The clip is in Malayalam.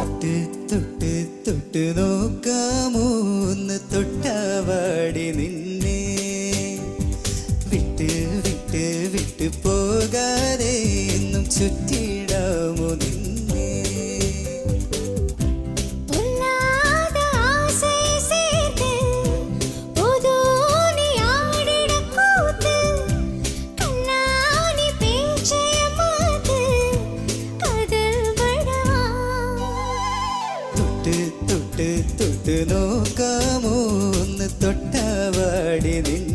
തൊട്ട് തൊട്ട് നോക്കാമോ ഒന്ന് തൊട്ടാവാടി നിന്നെ വിട്ട് വിട്ട് വിട്ട് പോകാതെ എന്നും ചുറ്റിടാമോ നിന്നെ തൊട്ട് തൊട്ട് നോക്കാമോ ഒന്ന് തൊട്ടാവാടി നിന്നെ